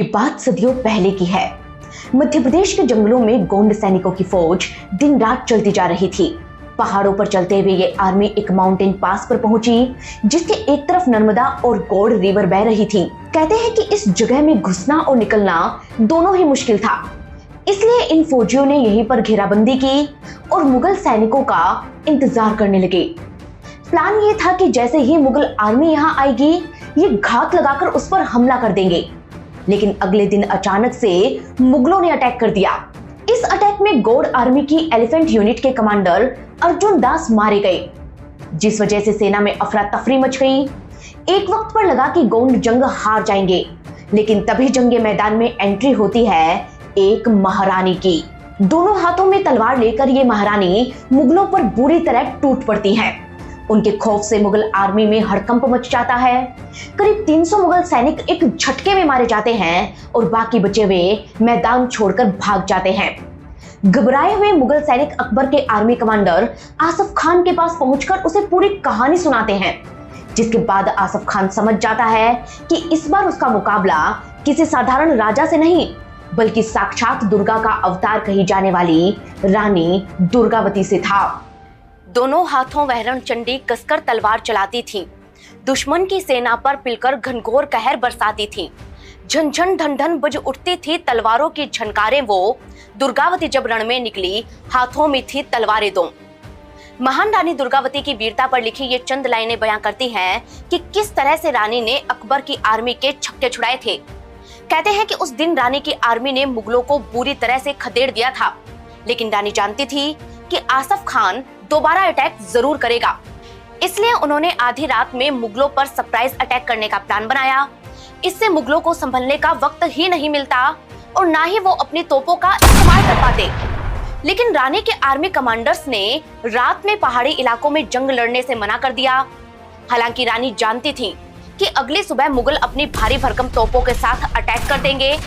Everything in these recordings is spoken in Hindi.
ये बात सदियों पहले की है। मध्य प्रदेश के जंगलों में गोंड सैनिकों की फौज दिन रात चलती जा रही थी। पहाड़ों पर चलते हुए ये आर्मी एक माउंटेन पास पर पहुंची, जिसके एक तरफ नर्मदा और गौड़ रिवर बह रही थी। कहते हैं कि इस जगह में घुसना और निकलना दोनों ही मुश्किल था, इसलिए इन फौजियों ने यहीं पर घेराबंदी की और मुगल सैनिकों का इंतजार करने लगे। प्लान ये था कि जैसे ही मुगल आर्मी यहाँ आएगी, ये घात लगाकर उस पर हमला कर देंगे। लेकिन अगले दिन अचानक से मुगलों ने अटैक कर दिया। इस अटैक में गौड़ आर्मी की एलिफेंट यूनिट के कमांडर अर्जुन दास मारे गए, जिस वजह से सेना में अफरा तफरी मच गई। एक वक्त पर लगा कि गोंड जंग हार जाएंगे, लेकिन तभी जंग मैदान में एंट्री होती है एक महारानी की। दोनों हाथों में तलवार लेकर ये महारानी मुगलों पर बुरी तरह टूट पड़ती हैं। उनके खौफ से मुगल आर्मी में हड़कंप मच जाता है। करीब 300 मुगल सैनिक एक झटके में मारे जाते हैं और बाकी बचे हुए मैदान छोड़कर भाग जाते हैं। घबराए हुए मुगल सैनिक अकबर के आर्मी कमांडर आसफ खान के पास पहुंचकर उसे पूरी कहानी सुनाते हैं, जिसके बाद आसफ खान समझ जाता है कि इस बार उसका मुकाबला किसी साधारण राजा से नहीं, बल्कि साक्षात दुर्गा का अवतार कही जाने वाली रानी दुर्गावती से था। दोनों हाथों वह रणचंडी कसकर तलवार चलाती थी, दुश्मन की सेना पर पिलकर घनघोर कहर बरसाती थी। झनझन ढनढन बज उठती थी तलवारों की झनकारें। वो दुर्गावती जब रण में निकली, हाथों में थी तलवारें दो। महान रानी दुर्गावती की वीरता पर लिखी ये चंद लाइनें बयां करती हैं कि किस तरह से रानी ने अकबर की आर्मी के छक्के छुड़ाए थे। कहते हैं कि उस दिन रानी की आर्मी ने मुगलों को बुरी तरह से खदेड़ दिया था, लेकिन रानी जानती थी कि आसफ खान दोबारा अटैक जरूर करेगा। इसलिए उन्होंने आधी रात में मुगलों पर सरप्राइज अटैक करने का प्लान बनाया। इससे मुगलों को संभलने का वक्त ही नहीं मिलता और ना ही वो अपनी तोपों का इस्तेमाल कर पाते। लेकिन रानी के आर्मी कमांडर्स ने रात में पहाड़ी इलाकों में जंग लड़ने से मना कर दिया। हालांकि रानी जानती थी कि अगली सुबह मुगल अपनी भारी भरकम तोपों के साथ अटैक कर देंगे,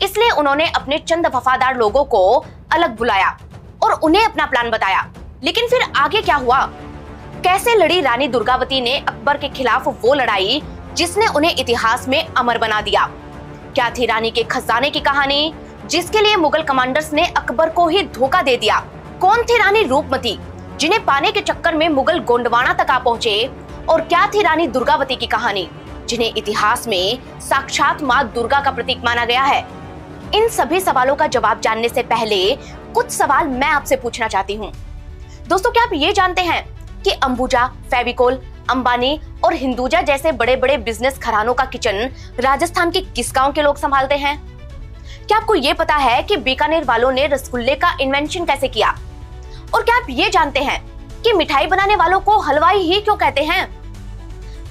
इसलिए उन्होंने अपने चंद वफादार लोगों को अलग बुलाया और उन्हें अपना प्लान बताया। लेकिन फिर आगे क्या हुआ? कैसे लड़ी रानी दुर्गावती ने अकबर के खिलाफ वो लड़ाई जिसने उन्हें इतिहास में अमर बना दिया? क्या थी रानी के खजाने की कहानी, जिसके लिए मुगल कमांडर्स ने अकबर को ही धोखा दे दिया? कौन थी रानी रूपमती, जिन्हें पाने के चक्कर में मुगल गोंडवाना तक आ पहुंचे? और क्या थी रानी दुर्गावती की कहानी, जिन्हें इतिहास में साक्षात मां दुर्गा का प्रतीक माना गया है? इन सभी सवालों का जवाब जानने से पहले कुछ सवाल मैं आपसे पूछना चाहती हूँ। दोस्तों, क्या आप ये जानते हैं कि अंबुजा, फेविकोल, अंबानी और हिंदुजा जैसे बड़े बड़े बिजनेस घरानों का किचन राजस्थान के किस गांव के लोग संभालते हैं? क्या आपको ये पता है कि बीकानेर वालों ने रसगुल्ले का इन्वेंशन कैसे किया? और क्या आप ये जानते हैं कि मिठाई बनाने वालों को हलवाई ही क्यों कहते हैं?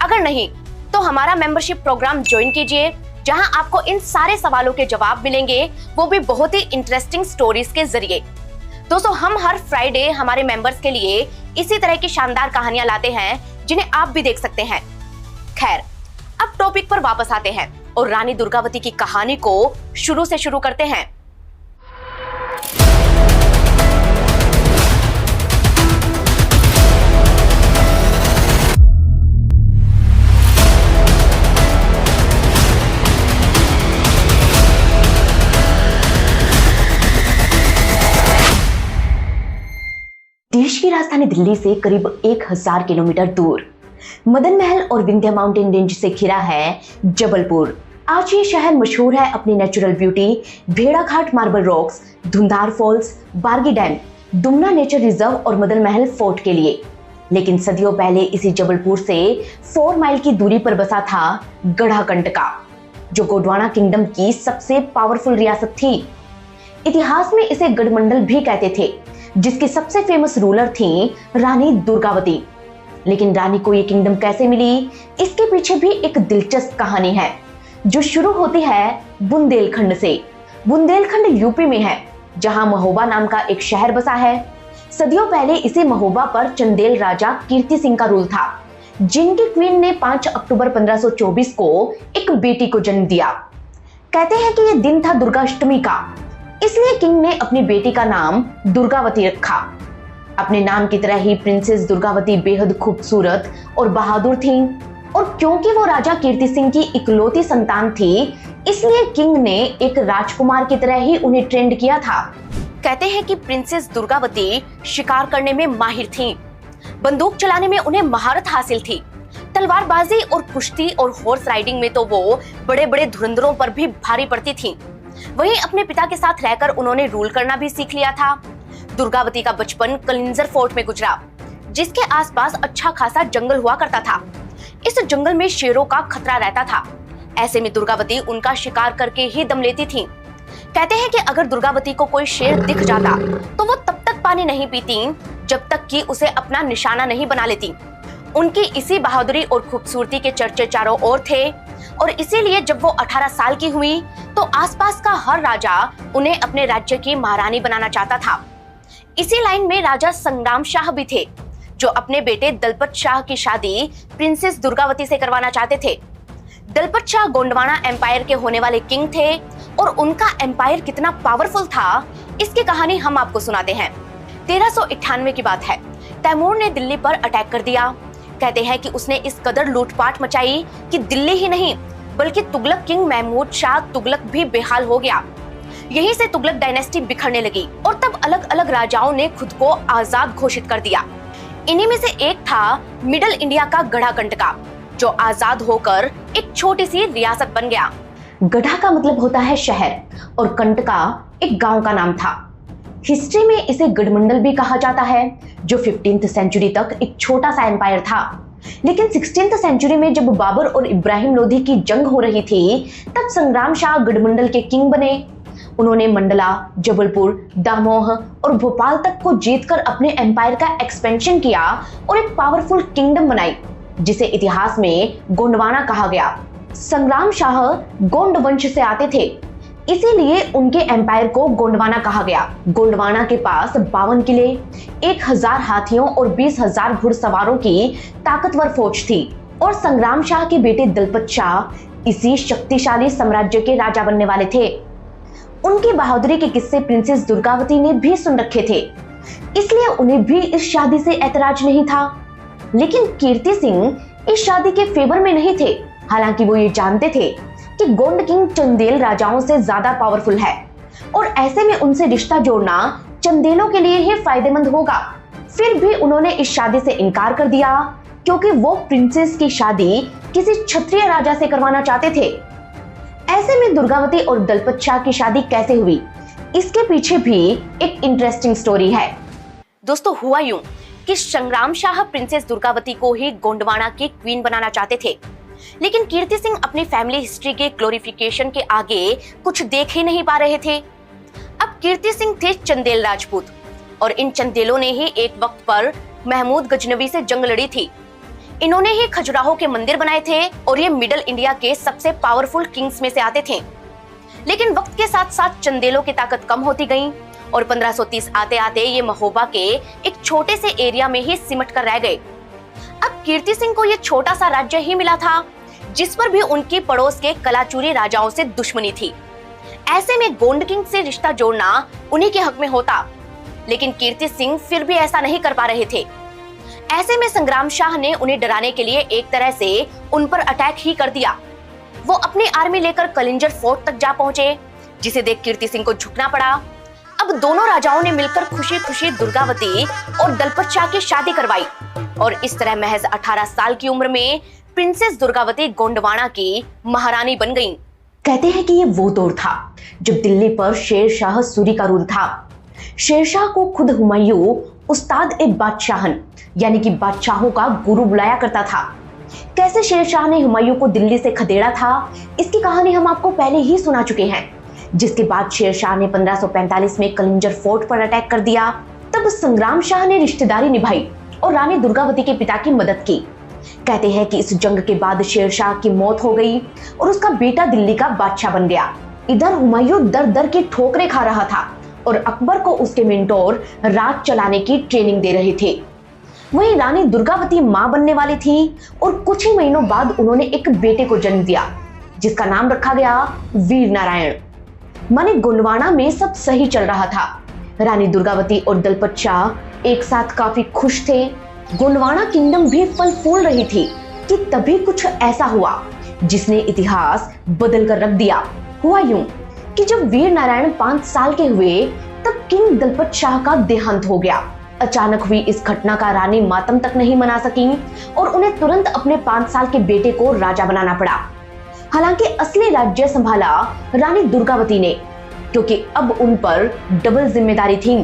अगर नहीं तो हमारा मेंबरशिप प्रोग्राम ज्वाइन कीजिए, जहां आपको इन सारे सवालों के जवाब मिलेंगे, वो भी बहुत ही इंटरेस्टिंग स्टोरीज के जरिए। दोस्तों, हम हर फ्राइडे हमारे मेंबर्स के लिए इसी तरह की शानदार कहानियां लाते हैं, जिन्हें आप भी देख सकते हैं। खैर, अब टॉपिक पर वापस आते हैं और रानी दुर्गावती की कहानी को शुरू से शुरू करते हैं। देश की राजधानी दिल्ली से करीब 1000 किलोमीटर दूर मदन महल और विंध्या माउंटेन रेंज से घिरा है जबलपुर। आज ये शहर मशहूर है अपनी नेचुरल ब्यूटी, भेड़ाघाट marble rocks, Dhuandhar falls, Bargi dam, Dumna nature reserve और मदन महल फोर्ट के लिए। लेकिन सदियों पहले इसी जबलपुर से 4 माइल की दूरी पर बसा था गढ़ाकंटका, जो गोंडवाना किंगडम की सबसे पावरफुल रियासत थी। इतिहास में इसे गढ़मंडल भी कहते थे, जिसकी सबसे फेमस रूलर थी रानी दुर्गावती। लेकिन रानी को ये किंगडम कैसे मिली, इसके पीछे भी एक दिलचस्प कहानी है, जो शुरू होती है बुंदेलखंड से। बुंदेलखंड यूपी में है, जहां महोबा नाम का एक शहर बसा है। सदियों पहले इसी महोबा पर चंदेल राजा कीर्ति सिंह का रूल था, जिनकी क्वीन ने 5 अक्टूबर 1524 को एक बेटी को जन्म दिया। कहते हैं कि यह दिन था दुर्गाष्टमी का, इसलिए किंग ने अपनी बेटी का नाम दुर्गावती रखा। अपने नाम की तरह ही प्रिंसेस दुर्गावती बेहद खूबसूरत और बहादुर थीं, और क्योंकि वो राजा कीर्ति सिंह की इकलौती संतान थी, इसलिए किंग ने एक राजकुमार की तरह ही उन्हें ट्रेंड किया था। कहते हैं कि प्रिंसेस दुर्गावती शिकार करने में माहिर थीं, बंदूक चलाने में उन्हें महारत हासिल थी, तलवारबाजी और कुश्ती और हॉर्स राइडिंग में तो वो बड़े बड़े धुरंधरों पर भी भारी पड़ती थीं। वहीं अपने पिता के साथ रहकर उन्होंने रूल करना भी सीख लिया था। दुर्गावती का बचपन कलिंजर फोर्ट में गुजरा, जिसके आसपास अच्छा खासा जंगल हुआ करता था। इस जंगल में शेरों का खतरा रहता था। ऐसे में दुर्गावती उनका शिकार करके ही दम लेती थीं। कहते हैं कि अगर दुर्गावती को कोई शेर दिख जाता तो वो तब तक पानी नहीं पीती जब तक कि उसे अपना निशाना नहीं बना लेती। उनकी इसी बहादुरी और खूबसूरती के चर्चे चारों ओर थे और इसीलिए जब वो 18 साल की हुई तो आसपास का हर राजा उन्हें अपने राज्य की महारानी बनाना चाहता था। इसी लाइन में राजा संग्राम शाह भी थे, जो अपने बेटे दलपत शाह की शादी प्रिंसेस दुर्गावती से करवाना चाहते थे। दलपत शाह गोंडवाना एम्पायर के होने वाले किंग थे और उनका एम्पायर कितना पावरफुल था, इसकी कहानी हम आपको सुनाते हैं। 1398 की बात है। तैमूर ने दिल्ली पर अटैक कर दिया। कहते हैं कि उसने इस कदर लूटपाट मचाई कि दिल्ली ही नहीं बल्कि तुगलक किंग महमूद शाह तुगलक भी बेहाल हो गया। यहीं से तुगलक डायनेस्टी बिखरने लगी और तब अलग अलग राजाओं ने खुद को आजाद घोषित कर दिया। इन्हीं में से एक था मिडल इंडिया का गढ़ाकंटका, जो आजाद होकर एक छोटी सी रियासत बन गया। गढ़ा का मतलब होता है शहर और कंटका एक गांव का नाम था। हिस्ट्री में इसे गढ़मंडल भी कहा जाता है, जो 15th सेंचुरी तक एक छोटा सा एम्पायर था। लेकिन 16th सेंचुरी में जब बाबर और इब्राहिम लोधी की जंग हो रही थी, तब संग्राम शाह गढ़मंडल के किंग बने। उन्होंने मंडला, जबलपुर, दामोह और भोपाल तक को जीतकर अपने एम्पायर का एक्सपेंशन किया और एक पावरफुल किंगडम बनाई, जिसे इतिहास में गोंडवाना कहा गया। संग्राम शाह गोंड वंश से आते थे, इसीलिए उनके एम्पायर को गोंडवाना कहा गया। गोंडवाना के पास 52 किले, 1000 हाथियों और 20,000 घुड़सवारों की ताकतवर फौज थी और संग्राम शाह के बेटे दलपत शाह इसी शक्तिशाली साम्राज्य के राजा बनने वाले थे। उनकी बहादुरी के किस्से प्रिंसेस दुर्गावती ने भी सुन रखे थे, इसलिए उन्हें भी इस शादी से ऐतराज नहीं था। लेकिन कीर्ति सिंह इस शादी के फेवर में नहीं थे। हालांकि वो ये जानते थे कि गोंड किंग चंदेल राजाओं से ज्यादा पावरफुल है और ऐसे में उनसे रिश्ता जोड़ना चंदेलों के लिए ही फायदेमंद होगा। फिर भी उन्होंने इस शादी से इनकार कर दिया, क्योंकि वो प्रिंसेस की शादी किसी क्षत्रिय राजा से करवाना चाहते थे। ऐसे में दुर्गावती और दलपत शाह की शादी कैसे हुई, इसके पीछे भी एक इंटरेस्टिंग स्टोरी है। दोस्तों, हुआ यूं कि संग्राम शाह प्रिंसेस दुर्गावती को ही गोंडवाना की क्वीन बनाना चाहते थे, लेकिन कीर्ति सिंह अपनी फैमिली हिस्ट्री के ग्लोरिफिकेशन के आगे कुछ देख ही नहीं पा रहे थे। अब कीर्ति सिंह थे चंदेल राजपूत और इन चंदेलों ने ही एक वक्त पर महमूद गजनवी से जंग लड़ी थी। इन्होंने ही खजुराहो के मंदिर बनाए थे और ये मिडल इंडिया के सबसे पावरफुल किंग्स में से आते थे। लेकिन वक्त के साथ साथ चंदेलों की ताकत कम होती गई और 1530 आते आते ये महोबा के एक छोटे से एरिया में ही सिमट कर रह गए। अब कीर्ति सिंह को ये छोटा सा राज्य ही मिला था, जिस पर भी उनकी पड़ोस के कलाचूरी राजाओं से दुश्मनी थी। ऐसे में गोंड किंग से रिश्ता जोड़ना उन्हीं के हक में होता, लेकिन कीर्ति सिंह फिर भी ऐसा नहीं कर पा रहे थे। ऐसे में संग्राम शाह ने उन्हें डराने के लिए एक तरह से उन पर अटैक ही कर दिया। वो अपनी आर्मी लेकर कलिंजर फोर्ट तक जा पहुंचे, जिसे देख कीर्ति सिंह को झुकना पड़ा। अब दोनों राजाओं ने मिलकर खुशी खुशी दुर्गावती और दलपत शाह की शादी करवाई और इस तरह महज 18 साल की उम्र में प्रिंसेस दुर्गावती गोंडवाना की महारानी बन गईं। कहते हैं कि ये वो दौर था जब दिल्ली पर शेर शाह सूरी का रूल था। शेरशाह को खुद हुमायूं उस्ताद ए बादशाहन यानी कि बादशाहों का गुरु बुलाया करता था। कैसे शेरशाह ने हुमायूं को दिल्ली से खदेड़ा था, इसकी कहानी हम आपको पहले ही सुना चुके हैं। जिसके बाद शेरशाह ने 1545 में कलिंजर फोर्ट पर अटैक कर दिया। तब संग्राम शाह ने रिश्तेदारी निभाई और रानी दुर्गावती के पिता की मदद की। कहते हैं कि इस जंग के बाद शेरशाह की मौत हो गई और उसका बेटा दिल्ली का बादशाह बन गया। इधर हुमायूं दर दर की ठोकरें खा रहा था और अकबर को उसके मेंटोर राज चलाने की ट्रेनिंग दे रहे थे। वहीं रानी दुर्गावती मां बनने वाली थी और कुछ ही महीनों बाद उन्होंने एक बेटे को जन्म दिया, जिसका नाम रखा गया वीर नारायण। माने गोंडवाना में सब सही चल रहा था। रानी दुर्गावती और दलपत शाह एक साथ काफी खुश थे। गोंडवाना किंगडम भी फल फूल रही थी कि तभी कुछ ऐसा हुआ जिसने इतिहास बदल कर रख दिया। हुआ यूं कि जब वीर नारायण 5 साल के हुए तब किंग दलपत शाह का देहांत हो गया। अचानक हुई इस घटना का रानी मातम तक नहीं मना सकी और उन्हें तुरंत अपने 5 साल के बेटे को राजा बनाना पड़ा। हालांकि असली राज्य संभाला रानी दुर्गावती ने, क्योंकि अब उन पर डबल जिम्मेदारी थी।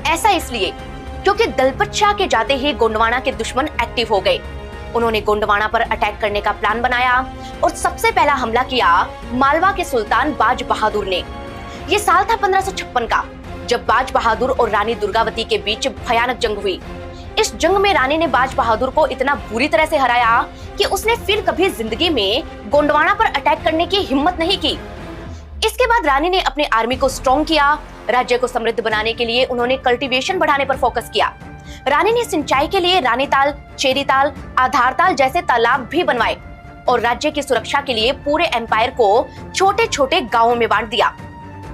ऐसा इसलिए क्योंकि दलपत शाह के जाते ही गोंडवाना के दुश्मन एक्टिव हो गए। उन्होंने गोंडवाना पर अटैक करने का प्लान बनाया और सबसे पहला हमला किया मालवा के सुल्तान बाज बहादुर ने। ये साल था 1556 का, जब बाज बहादुर और रानी दुर्गावती के बीच भयानक जंग हुई। इस जंग में रानी ने बाज बहादुर को इतना बुरी तरह से हराया कि उसने फिर कभी जिंदगी में गोंडवाना पर अटैक करने की हिम्मत नहीं की। इसके बाद रानी ने अपनी आर्मी को स्ट्रॉन्ग किया। राज्य को समृद्ध बनाने के लिए उन्होंने कल्टीवेशन बढ़ाने पर फोकस किया। रानी ने सिंचाई के लिए रानीताल, चेरीताल, आधारताल जैसे तालाब भी बनवाए और राज्य की सुरक्षा के लिए पूरे एम्पायर को छोटे छोटे गांवों में बांट दिया।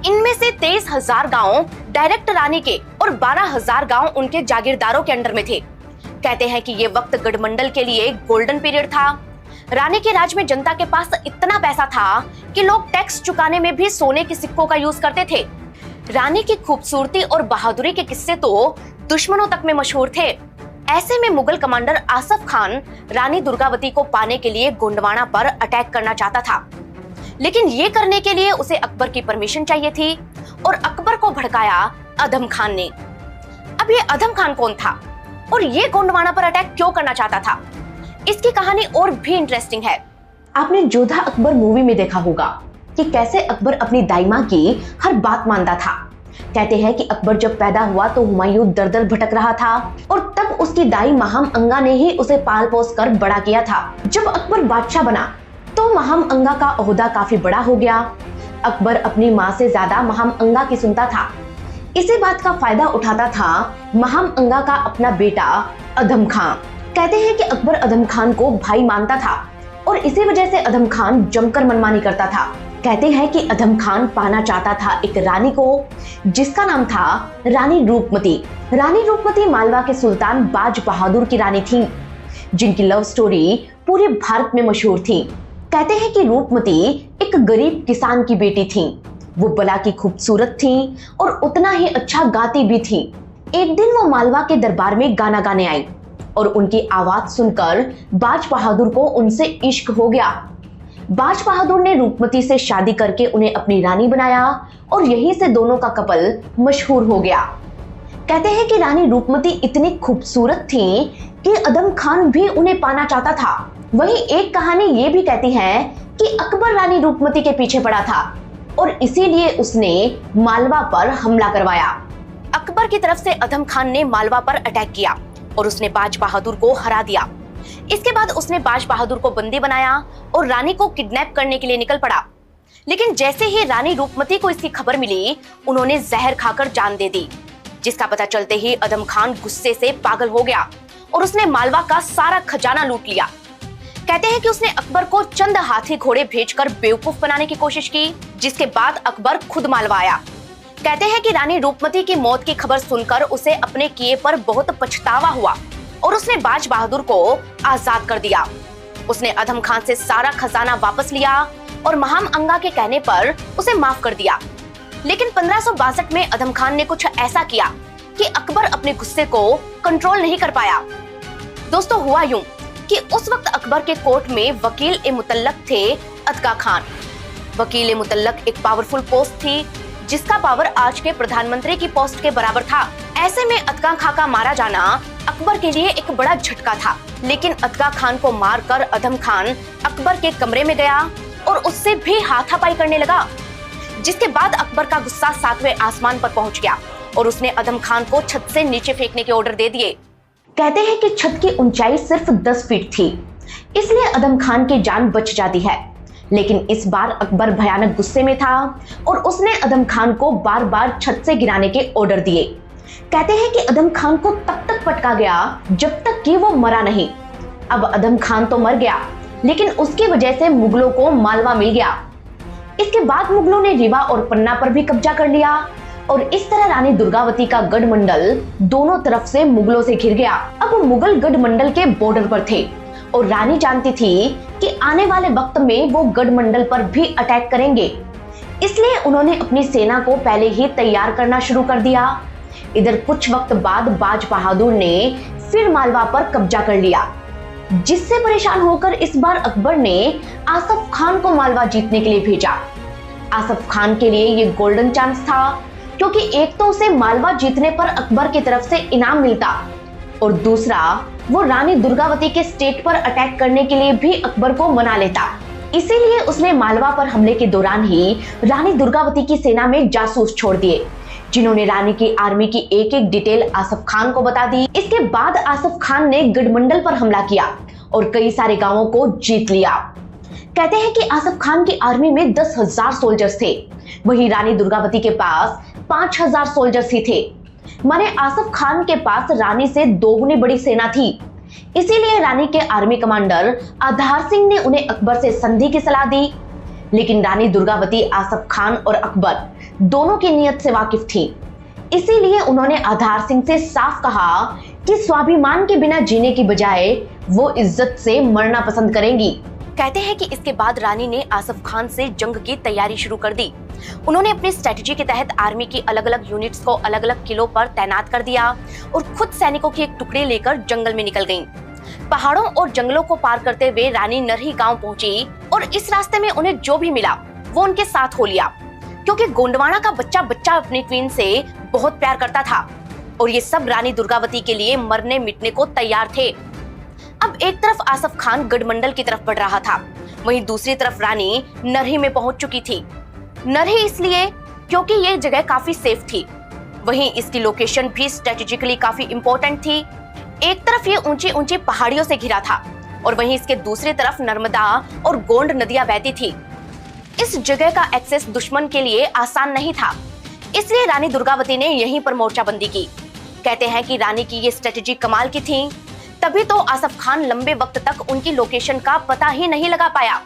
इनमें से 23,000 गांव डायरेक्ट रानी के और 12,000 गांव उनके जागीरदारों के अंडर में थे। कहते हैं कि ये वक्त गढ़मंडल के लिए गोल्डन पीरियड था। रानी के राज में जनता के पास इतना पैसा था कि लोग टैक्स चुकाने में भी सोने के सिक्कों का यूज करते थे। रानी की खूबसूरती और बहादुरी के किस्से तो दुश्मनों तक में मशहूर थे। ऐसे में मुगल कमांडर आसफ खान रानी दुर्गावती को पाने के लिए गोंडवाना पर अटैक करना चाहता था, लेकिन ये करने के लिए उसे अकबर की परमिशन चाहिए थी और अकबर को भड़काया अधम खान ने। अब ये अधम खान कौन था और ये गोंडवाना पर अटैक क्यों करना चाहता था? इसकी कहानी और भी इंटरेस्टिंग है। आपने जोधा अकबर मूवी में देखा होगा कि कैसे अकबर अपनी दाई माँ की हर बात मानता था। कहते हैं कि अकबर जब पैदा हुआ तो हुमायूं दर दर भटक रहा था और तब उसकी दाई महाम अंगा ने ही उसे पाल पोस कर बड़ा किया था। जब अकबर बादशाह बना तो महाम अंगा का ओहदा काफी बड़ा हो गया। अकबर अपनी माँ से ज्यादा महाम अंगा की सुनता था। इसी बात का फायदा उठाता था महाम अंगा का अपना बेटा अधम खान। कहते हैं कि अकबर अधम खान को भाई मानता था और इसी वजह से अधम खान जमकर मनमानी करता था। कहते हैं कि अधम खान पाना चाहता था एक रानी को जिसका नाम था रानी रूपमती। रानी रूपमती मालवा के सुल्तान बाज बहादुर की रानी थी, जिनकी लव स्टोरी पूरे भारत में मशहूर थी। कहते हैं कि रूपमती एक गरीब किसान की बेटी थी। वो बला की खूबसूरत थी और उतना ही अच्छा गाती भी थी। एक दिन वो मालवा के दरबार में गाना गाने आई और उनकी आवाज सुनकर बाज बहादुर को उनसे इश्क हो गया। बाज बहादुर ने रूपमती से शादी करके उन्हें अपनी रानी बनाया और यहीं से दोनों का कपल मशहूर हो गया। कहते हैं कि रानी रूपमती इतनी खूबसूरत थी कि अधम खान भी उन्हें पाना चाहता था। वहीं एक कहानी ये भी कहती है कि अकबर रानी रूपमती के पीछे पड़ा था और इसीलिए उसने मालवा पर हमला करवाया। अकबर की तरफ से अधम खान ने मालवा पर अटैक किया और उसने बाज बहादुर को हरा दिया। इसके बाद उसने बाज बहादुर को बंदी बनाया और रानी को किडनैप करने के लिए निकल पड़ा। लेकिन जैसे ही रानी रूपमती को इसकी खबर मिली, उन्होंने जहर खाकर जान दे दी, जिसका पता चलते ही अधम खान गुस्से से पागल हो गया और उसने मालवा का सारा खजाना लूट लिया। कहते हैं कि उसने अकबर को चंद हाथी घोड़े भेजकर बेवकूफ बनाने की कोशिश की, जिसके बाद अकबर खुद मालवा आया। कहते हैं कि रानी रूपमती की मौत की खबर सुनकर उसे अपने किए पर बहुत पछतावा हुआ और उसने बाज बहादुर को आजाद कर दिया। उसने अधम खान से सारा खजाना वापस लिया और महाम अंगा के कहने पर उसे माफ कर दिया। लेकिन 1562 में अधम खान ने कुछ ऐसा किया कि अकबर अपने गुस्से को कंट्रोल नहीं कर पाया। दोस्तों, हुआ यूं कि उस वक्त अकबर के कोर्ट में वकील ए मुतल्लक थे अतका खान। वकील ए मुतल्लक एक पावरफुल पोस्ट थी जिसका पावर आज के प्रधानमंत्री की पोस्ट के बराबर था। ऐसे में अतका खां का मारा जाना अकबर के लिए एक बड़ा झटका था। लेकिन अतका खान को मारकर अधम खान अकबर के कमरे में गया और उससे भी हाथापाई करने लगा, जिसके बाद अकबर का गुस्सा 7वें आसमान पर पहुंच गया और उसने अधम खान को छत से नीचे फेंकने के ऑर्डर दे दिए। कहते हैं कि छत की ऊंचाई सिर्फ 10 फीट थी, इसलिए अधम खान की जान बच जाती है। लेकिन इस बार अकबर भयानक गुस्से में था और उसने अधम खान को बार बार छत से गिराने के ऑर्डर दिए। कहते हैं कि अधम खान को तब तक पटका गया जब तक कि वो मरा नहीं। अब अधम खान तो मर गया, लेकिन उसकी वजह से मुगलों को मालवा मिल गया। इसके बाद मुगलों ने रीवा और पन्ना पर भी कब्जा कर लिया और इस तरह रानी दुर्गावती का गढ़मंडल दोनों तरफ से मुगलों से घिर गया। अब मुगल गढ़मंडल के बॉर्डर पर थे और रानी जानती थी कि आने वाले वक्त में वो गढ़मंडल पर भी अटैक करेंगे, इसलिए उन्होंने अपनी सेना को पहले ही तैयार करना शुरू कर दिया। इधर कुछ वक्त बाद बाज बहादुर ने फिर मालवा पर कब्जा कर लिया, जिससे परेशान होकर इस बार अकबर ने आसफ खान को मालवा जीतने के लिए भेजा। आसफ खान के लिए ये गोल्डन चांस था, क्योंकि एक तो उसे मालवा जीतने पर अकबर की तरफ से इनाम मिलता और दूसरा वो रानी दुर्गावती के स्टेट पर अटैक करने के लिए भी अकबर को मना लेता। इसीलिए उसने मालवा पर हमले के दौरान ही रानी दुर्गावती की सेना में जासूस छोड़ दिए, जिन्होंने रानी की आर्मी की एक एक डिटेल आसफ खान को बता दी। इसके बाद आसफ खान ने गढ़मंडल पर हमला किया और कई सारे गांवों को जीत लिया। कहते हैं कि आसफ खान की आर्मी में 10,000 सोल्जर्स थे, वहीं रानी दुर्गावती के पास 5,000 सोल्जर्स ही थे। माने आसफ खान के पास रानी से दोगुनी बड़ी सेना थी। इसीलिए रानी के आर्मी कमांडर आधार सिंह ने उन्हें अकबर से संधि की सलाह दी, लेकिन रानी दुर्गावती आसफ खान और अकबर दोनों की नीयत से वाकिफ थी। इसीलिए उन्होंने आधार सिंह से साफ कहा कि स्वाभिमान के बिना जीने की बजाय वो इज्जत से मरना पसंद करेंगी। कहते हैं कि इसके बाद रानी ने आसफ खान से जंग की तैयारी शुरू कर दी। उन्होंने अपनी स्ट्रेटजी के तहत आर्मी की अलग अलग यूनिट्स को अलग अलग किलों पर तैनात कर दिया और खुद सैनिकों की एक टुकड़ी लेकर जंगल में निकल गईं। पहाड़ों और जंगलों को पार करते हुए रानी नरही गांव पहुंची और इस रास्ते में उन्हें जो भी मिला वो उनके साथ हो लिया, क्योंकि गोंडवाना का बच्चा बच्चा अपनी क्वीन से बहुत प्यार करता था और ये सब रानी दुर्गावती के लिए मरने मिटने को तैयार थे। अब एक तरफ आसफ खान गढ़मंडल की तरफ बढ़ रहा था, वहीं दूसरी तरफ रानी नरही में पहुंच चुकी थी। नरही इसलिए क्योंकि ये जगह काफी सेफ थी, वहीं इसकी लोकेशन भी स्ट्रेटेजिकली काफी इंपॉर्टेंट थी। एक तरफ ये ऊंची ऊंची पहाड़ियों से घिरा था और वहीं इसके दूसरी तरफ नर्मदा और गोंड नदियां बहती थी। इस जगह का एक्सेस दुश्मन के लिए आसान नहीं था, इसलिए रानी दुर्गावती ने यहीं पर मोर्चाबंदी की। कहते हैं कि रानी की ये स्ट्रेटेजी कमाल की थी, तभी तो आसफ खान लंबे वक्त तक उनकी लोकेशन का पता ही नहीं लगा पाया।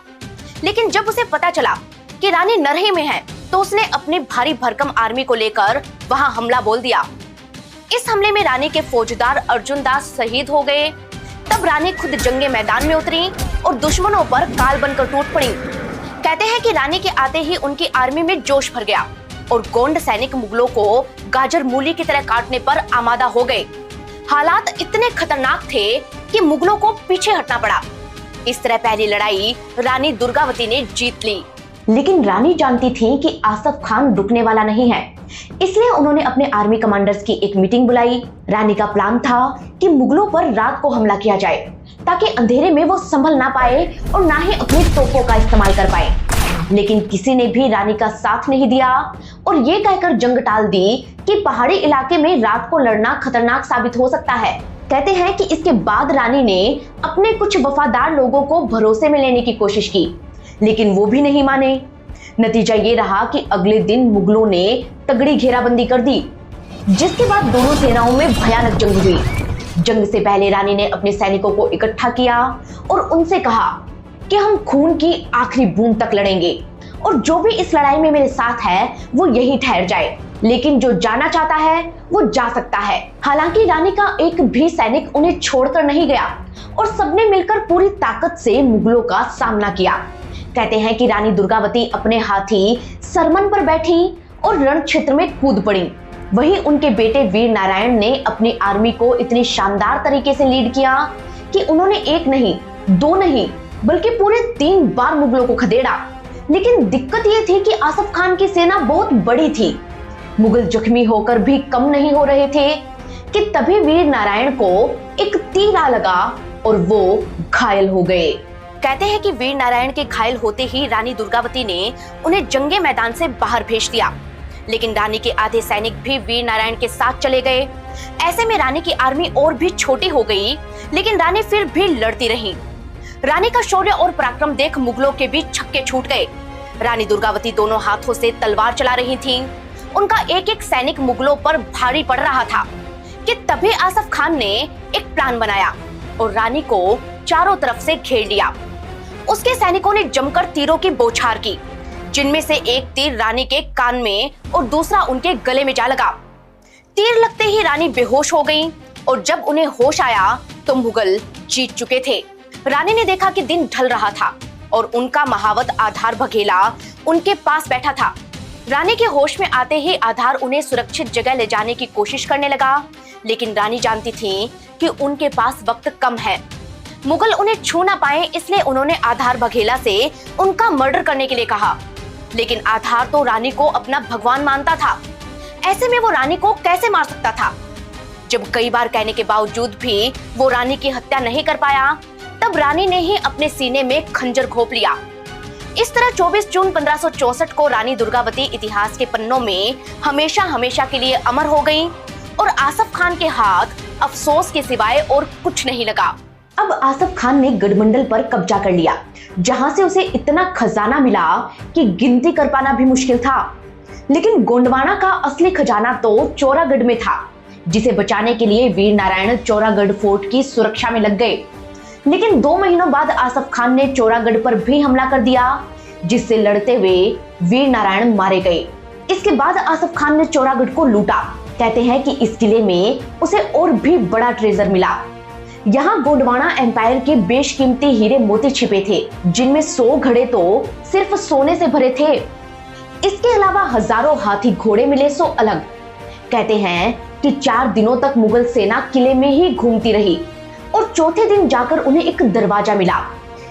लेकिन जब उसे पता चला कि रानी नरही में है, तो उसने अपनी भारी भरकम आर्मी को लेकर वहां हमला बोल दिया। इस हमले में रानी के फौजदार अर्जुन दास शहीद हो गए। तब रानी खुद जंगे मैदान में उतरी और दुश्मनों पर काल बनकर टूट पड़ी। कहते हैं कि रानी के आते ही उनकी आर्मी में जोश भर गया और गोंड सैनिक मुगलों को गाजर मूली की तरह काटने पर आमादा हो गए। हालात इतने खतरनाक थे कि मुगलों को पीछे हटना पड़ा। इस तरह पहली लड़ाई रानी दुर्गावती ने जीत ली। लेकिन रानी जानती थी कि आसफ खान रुकने वाला नहीं है, इसलिए उन्होंने अपने आर्मी कमांडर्स की एक मीटिंग बुलाई। रानी का प्लान था कि मुगलों पर रात को हमला किया जाए, ताकि अंधेरे में वो संभल ना पाए और ना ही अपनी तोपों का इस्तेमाल कर पाए। लेकिन किसी ने भी रानी का साथ नहीं दिया और ये कहकर जंग टाल दी कि पहाड़ी इलाके में रात को लड़ना खतरनाक साबित हो सकता है। कहते हैं कि इसके बाद रानी ने अपने कुछ वफादार लोगों को भरोसे में लेने की कोशिश की, लेकिन वो भी नहीं माने। नतीजा ये रहा कि अगले दिन मुगलों ने तगड़ी घेराबंदी कर दी, जिसके बाद दोनों सेनाओं में भयानक जंग हुई। जंग से पहले रानी ने अपने सैनिकों को इकट्ठा किया और उनसे कहा कि हम खून की आखिरी बूंद तक लड़ेंगे और जो भी इस लड़ाई में मेरे साथ है वो यही ठहर जाए, लेकिन जो जाना चाहता है वो जा सकता है। हालांकि रानी का एक भी सैनिक उन्हें छोड़कर नहीं गया और सबने मिलकर पूरी ताकत से मुगलों का सामना किया। कहते हैं कि रानी दुर्गावती अपने हाथी सरमन पर बैठी और रण क्षेत्र में कूद पड़ी। वहीं उनके बेटे वीर नारायण ने अपनी आर्मी को इतनी शानदार तरीके से लीड किया कि उन्होंने एक नहीं, दो नहीं, बल्कि पूरे 3 बार मुगलों को खदेड़ा। लेकिन दिक्कत ये थी कि आसफ खान की सेना बहुत बड़ी थी। मुगल जख्मी होकर भी कम नहीं हो रहे थे कि तभी वीर नारायण को एक तीर आ लगा और वो घायल हो गए। कहते हैं कि वीर नारायण के घायल होते ही रानी दुर्गावती ने उन्हें जंगे मैदान से बाहर भेज दिया, लेकिन रानी के आधे सैनिक भी वीर नारायण के साथ चले गए। ऐसे में रानी की आर्मी और भी छोटी हो गई, लेकिन रानी फिर भी लड़ती रही। रानी का शौर्य और पराक्रम देख मुगलों के भी छक्के छूट गए। रानी दुर्गावती दोनों हाथों से तलवार चला रही थीं। उनका एक एक सैनिक मुगलों पर भारी पड़ रहा था कि तभी आसफ खान ने एक प्लान बनाया और रानी को चारों तरफ से घेर लिया। उसके सैनिकों ने जमकर तीरों की बौछार की, जिनमें से एक तीर रानी के कान में और दूसरा उनके गले में जा लगा। तीर लगते ही रानी बेहोश हो गई और जब उन्हें होश आया तो मुगल जीत चुके थे। रानी ने देखा कि दिन ढल रहा था और उनका महावत आधार बघेला उनके पास बैठा था। रानी के होश में आते ही आधार उन्हें सुरक्षित जगह ले जाने की कोशिश करने लगा, लेकिन रानी जानती थी कि उनके पास वक्त कम है। मुगल उन्हें छू ना पाए, इसलिए उन्होंने आधार बघेला से उनका मर्डर करने के लिए कहा। लेकिन आधार तो रानी को अपना भगवान मानता था। ऐसे में वो रानी को कैसे मार सकता था? जब कई बार कहने के बावजूद भी वो रानी की हत्या नहीं कर पाया, तब रानी ने ही अपने सीने में खंजर घोंप लिया। इस तरह 24 जून 1564 को रानी दुर्गावती इतिहास के पन्नों में हमेशा हमेशा के लिए अमर हो गईं और आसफ खान के हाथ अफसोस के सिवाय और कुछ नहीं लगा। अब आसफ खान ने गढ़मंडल पर कब्जा कर लिया, जहां से उसे इतना खजाना मिला कि गिनती कर पाना भी मुश्किल था। लेकिन गोंडवाना का असली खजाना तो चौरागढ़ में था, जिसे बचाने के लिए वीर नारायण चौरागढ़ फोर्ट की सुरक्षा में लग गए। लेकिन 2 महीनों बाद आसफ खान ने चौरागढ़ पर भी हमला कर दिया, जिससे लड़ते हुए वीर नारायण मारे गए। इसके बाद आसफ खान ने चौरागढ़ को लूटा। कहते हैं कि इस किले में उसे और भी बड़ा ट्रेजर मिला। यहाँ गोंडवाना एम्पायर के बेशकीमती हीरे मोती छिपे थे, जिनमें 100 घड़े तो सिर्फ सोने से भरे थे। इसके अलावा हजारों हाथी घोड़े मिले, सो अलग। कहते हैं कि 4 दिनों तक मुगल सेना किले में ही घूमती रही और चौथे दिन जाकर उन्हें एक दरवाजा मिला,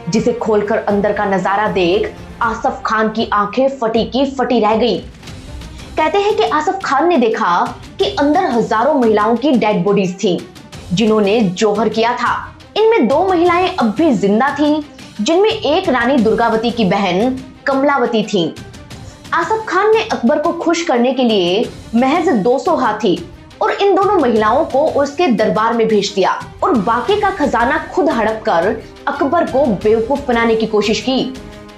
जिसे खोलकर अंदर का नजारा देख आसफ खान की आंखें फटी की फटी रह गई। कहते हैं कि आसफ खान ने देखा कि अंदर हजारों महिलाओं की डेड बॉडीज थी, जिन्होंने जौहर किया था। इनमें 2 महिलाएं अब भी जिंदा थीं, जिनमें एक रानी दुर्गावती की बहन कमलावती थी। आसफ खान ने अकबर को खुश करने के लिए महज 200 हाथी और इन दोनों महिलाओं को उसके दरबार में भेज दिया और बाकी का खजाना खुद हड़प कर अकबर को बेवकूफ बनाने की कोशिश की।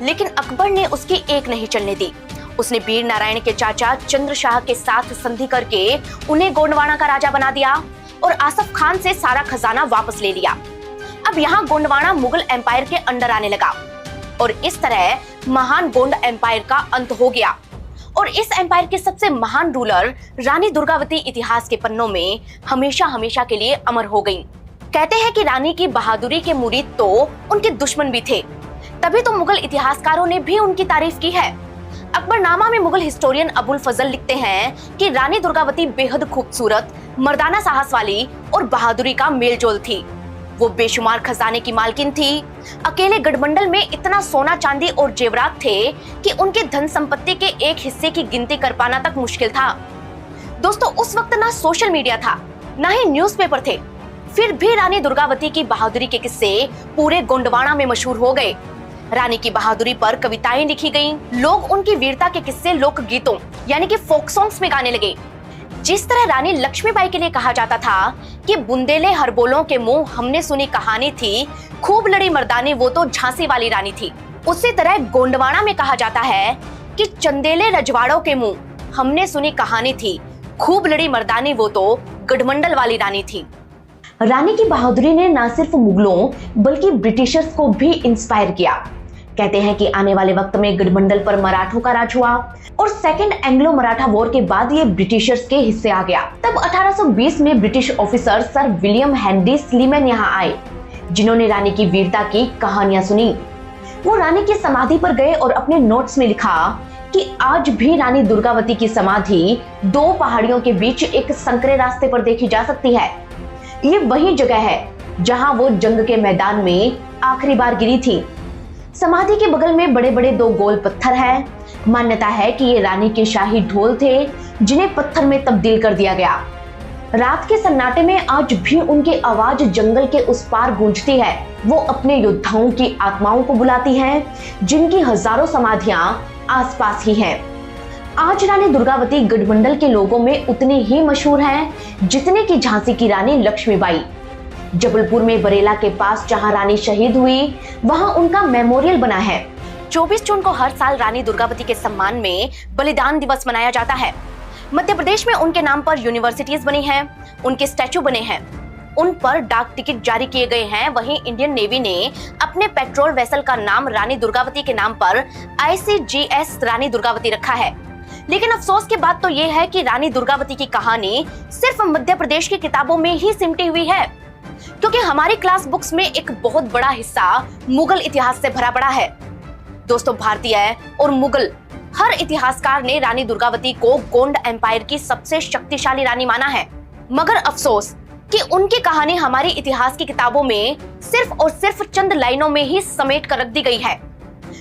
लेकिन अकबर ने उसकी एक नहीं चलने दी। उसने वीर नारायण के चाचा चंद्र शाह के साथ संधि करके उन्हें गोंडवाना का राजा बना दिया और आसफ खान से सारा खजाना वापस ले लिया। अब यहाँ गोंडवाना मुगल एम्पायर के अंडर आने लगा और इस तरह महान गोंड एम्पायर का अंत हो गया। और इस एम्पायर के सबसे महान रूलर रानी दुर्गावती इतिहास के पन्नों में हमेशा हमेशा के लिए अमर हो गईं। कहते हैं कि रानी की बहादुरी के मुरीद तो उनके दुश्मन भी थे, तभी तो मुगल इतिहासकारों ने भी उनकी तारीफ की है। अकबरनामा में मुगल हिस्टोरियन अबुल फजल लिखते हैं कि रानी दुर्गावती बेहद खूबसूरत, मर्दाना साहस वाली और बहादुरी का मेलजोल थी। वो बेशुमार खजाने की मालकिन थी। अकेले गढ़मंडल में इतना सोना चांदी और जेवरात थे कि उनके धन संपत्ति के एक हिस्से की गिनती कर पाना तक मुश्किल था। दोस्तों, उस वक्त ना सोशल मीडिया था, ना ही न्यूज़पेपर थे, फिर भी रानी दुर्गावती की बहादुरी के किस्से पूरे गोंडवाना में मशहूर हो गए। रानी की बहादुरी पर कविताएं लिखी गईं, लोग उनकी वीरता के किस्से लोकगीतों यानी कि फोक सॉन्ग्स में गाने लगे। जिस तरह रानी लक्ष्मीबाई के लिए कहा जाता था कि बुंदेले हरबोलों के मुंह हमने सुनी कहानी थी, खूब लड़ी मर्दानी वो तो झांसी वाली रानी थी, उसी तरह गोंडवाना में कहा जाता है कि चंदेले रजवाड़ों के मुंह हमने सुनी कहानी थी, खूब लड़ी मर्दानी वो तो गढ़मंडल वाली रानी थी। रानी की बहादुरी ने न सिर्फ मुगलों बल्कि ब्रिटिशर्स को भी इंस्पायर किया। कहते हैं कि आने वाले वक्त में गढ़मंडल पर मराठों का राज हुआ और सेकेंड एंग्लो मराठा वॉर के बाद ये ब्रिटिशर्स के हिस्से आ गया। तब 1820 में British officer sir William Henry Sleeman यहाँ आए, जिन्होंने रानी की वीरता की कहानियां सुनी। वो रानी की समाधि पर गए और अपने नोट्स में लिखा कि आज भी रानी दुर्गावती की समाधि 2 पहाड़ियों के बीच एक संकरे रास्ते पर देखी जा सकती है। ये वही जगह है जहां वो जंग के मैदान में आखिरी बार गिरी थी। समाधि के बगल में बड़े बड़े 2 गोल पत्थर हैं। मान्यता है कि ये रानी के शाही ढोल थे, जिन्हें पत्थर में तब्दील कर दिया गया। रात के सन्नाटे में आज भी उनकी आवाज जंगल के उस पार गूंजती है। वो अपने योद्धाओं की आत्माओं को बुलाती हैं, जिनकी हजारों समाधियां आसपास ही हैं। आज रानी दुर्गावती गढ़मंडल के लोगों में उतनी ही मशहूर हैं जितने की झांसी की रानी लक्ष्मीबाई। जबलपुर में बरेला के पास जहां रानी शहीद हुई, वहां उनका मेमोरियल बना है। 24 जून को हर साल रानी दुर्गावती के सम्मान में बलिदान दिवस मनाया जाता है। मध्य प्रदेश में उनके नाम पर यूनिवर्सिटीज बनी हैं, उनके स्टैचू बने हैं, उन पर डाक टिकट जारी किए गए हैं। वहीं इंडियन नेवी ने अपने पेट्रोल वेसल का नाम रानी दुर्गावती के नाम पर ICGS रानी दुर्गावती रखा है। लेकिन अफसोस की बात तो ये है कि रानी दुर्गावती की कहानी सिर्फ मध्य प्रदेश की किताबों में ही सिमटी हुई है। क्योंकि हमारी क्लास बुक्स में एक बहुत बड़ा हिस्सा मुगल इतिहास से भरा पड़ा है। दोस्तों, भारतीय और मुगल हर इतिहासकार ने रानी दुर्गावती को गोंड एम्पायर की सबसे शक्तिशाली रानी माना है, मगर अफसोस कि उनकी कहानी हमारी इतिहास की किताबों में सिर्फ और सिर्फ चंद लाइनों में ही समेट कर रख दी गई है।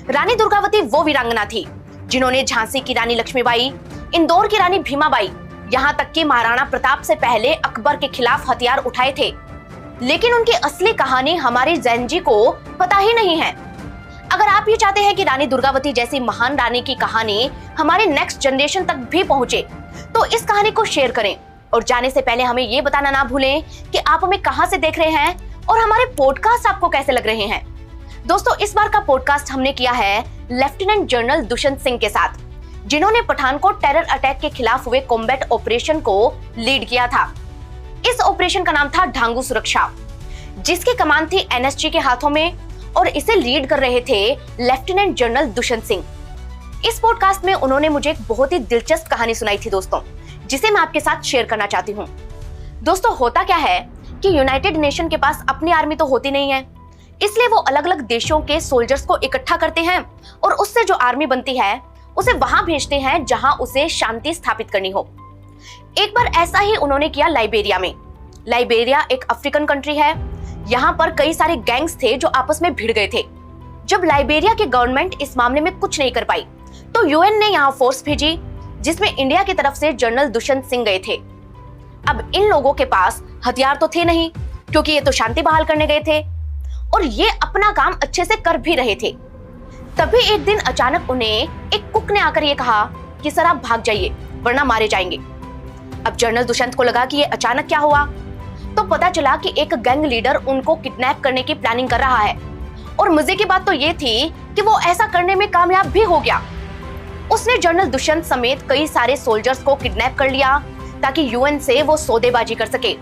रानी दुर्गावती वो वीरांगना थी जिन्होंने झांसी की रानी लक्ष्मीबाई, इंदौर की रानी भीमाबाई, यहाँ तक कि महाराणा प्रताप से पहले अकबर के खिलाफ हथियार उठाए थे। लेकिन उनकी असली कहानी हमारे जैन जी को पता ही नहीं है। अगर आप ये चाहते हैं कि रानी दुर्गावती जैसी महान रानी की कहानी हमारे नेक्स्ट जनरेशन तक भी पहुंचे, तो इस कहानी को शेयर करें। और जाने से पहले हमें ये बताना ना भूलें कि आप हमें कहां से देख रहे हैं और हमारे पॉडकास्ट आपको कैसे लग रहे हैं। दोस्तों, इस बार का पॉडकास्ट हमने किया है लेफ्टिनेंट जनरल दुष्यंत सिंह के साथ, जिन्होंने पठानकोट टेरर अटैक के खिलाफ हुए कॉम्बैट ऑपरेशन को लीड किया था। इस ऑपरेशन का नाम था ढांगू सुरक्षा, जिसकी कमान थी एनएसजी के हाथों में और इसे लीड कर रहे थे लेफ्टिनेंट जनरल दुष्यंत सिंह। इस पॉडकास्ट में उन्होंने मुझे एक बहुत ही दिलचस्प कहानी सुनाई थी दोस्तों, जिसे मैं आपके साथ शेयर करना चाहती हूँ। दोस्तों, होता क्या है कि यूनाइटेड नेशन के पास अपनी आर्मी तो होती नहीं है, इसलिए वो अलग अलग देशों के सोल्जर्स को इकट्ठा करते हैं और उससे जो आर्मी बनती है उसे वहां भेजते हैं जहां उसे शांति स्थापित करनी हो। एक बार ऐसा ही उन्होंने किया लाइबेरिया में। लाइबेरिया एक अफ्रीकन कंट्री है। यहाँ पर कई सारे गैंग्स थे जो आपस में भिड़ गए थे। जब लाइबेरिया की गवर्नमेंट इस मामले में कुछ नहीं कर पाई, तो यूएन ने यहाँ फोर्स भेजी, जिसमें इंडिया की तरफ से जनरल दुष्यंत सिंह गए थे। अब इन लोगों के पास हथियार तो थे नहीं, क्योंकि ये तो शांति बहाल करने गए थे और ये अपना काम अच्छे से कर भी रहे थे। तभी एक दिन अचानक उन्हें एक कुक ने आकर ये कहा कि सर आप भाग जाइए वरना मारे जाएंगे। अब जनरल दुष्यंत को लगा कि ये अचानक क्या हुआ, तो पता चला कि एक गैंग लीडर उनको किडनैप करने की प्लानिंग कर रहा है। और मजे की बात तो ये थी कि वो ऐसा करने में कामयाब भी हो गया। उसने जनरल दुष्यंत समेत कई सारे सोल्जर्स को किडनैप कर लिया ताकि यूएन से वो सौदेबाजी कर सके।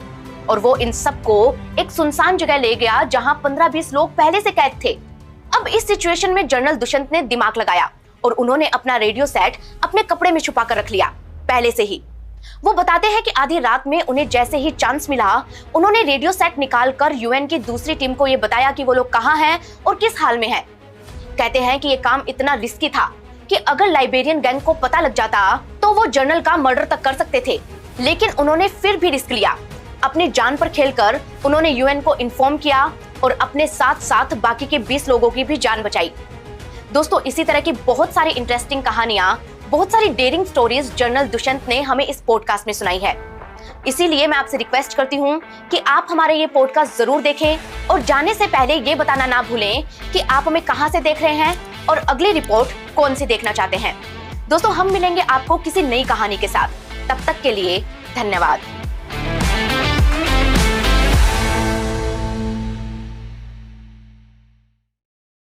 और वो इन सबको एक सुनसान जगह ले गया जहां 15-20 लोग पहले से कैद थे। अब इस सिचुएशन में जनरल दुष्यंत ने दिमाग लगाया और उन्होंने अपना रेडियो सेट अपने कपड़े में छुपा कर रख लिया पहले से ही। वो बताते हैं कि आधी रात में उन्हें जैसे ही चांस मिला, उन्होंने रेडियो सेट निकालकर यूएन की दूसरी टीम को ये बताया कि वो लोग कहाँ हैं और किस हाल में हैं। कहते हैं कि ये काम इतना रिस्की था कि अगर लाइबेरियन गैंग को पता लग जाता तो वो जनरल का मर्डर तक कर सकते थे, लेकिन उन्होंने फिर भी रिस्क लिया। अपनी जान पर खेलकर उन्होंने यूएन को इन्फॉर्म किया और अपने साथ साथ बाकी के 20 लोगों की भी जान बचाई। दोस्तों, इसी तरह की बहुत सारी इंटरेस्टिंग कहानियां, बहुत सारी डेयरिंग स्टोरीज जनरल दुष्यंत ने हमें इस पॉडकास्ट में सुनाई है। इसीलिए मैं आपसे रिक्वेस्ट करती हूँ कि आप हमारे ये पॉडकास्ट जरूर देखें और जाने से पहले ये बताना ना भूलें कि आप हमें कहाँ से देख रहे हैं और अगली रिपोर्ट कौन सी देखना चाहते हैं। दोस्तों, हम मिलेंगे आपको किसी नई कहानी के साथ। तब तक के लिए धन्यवाद।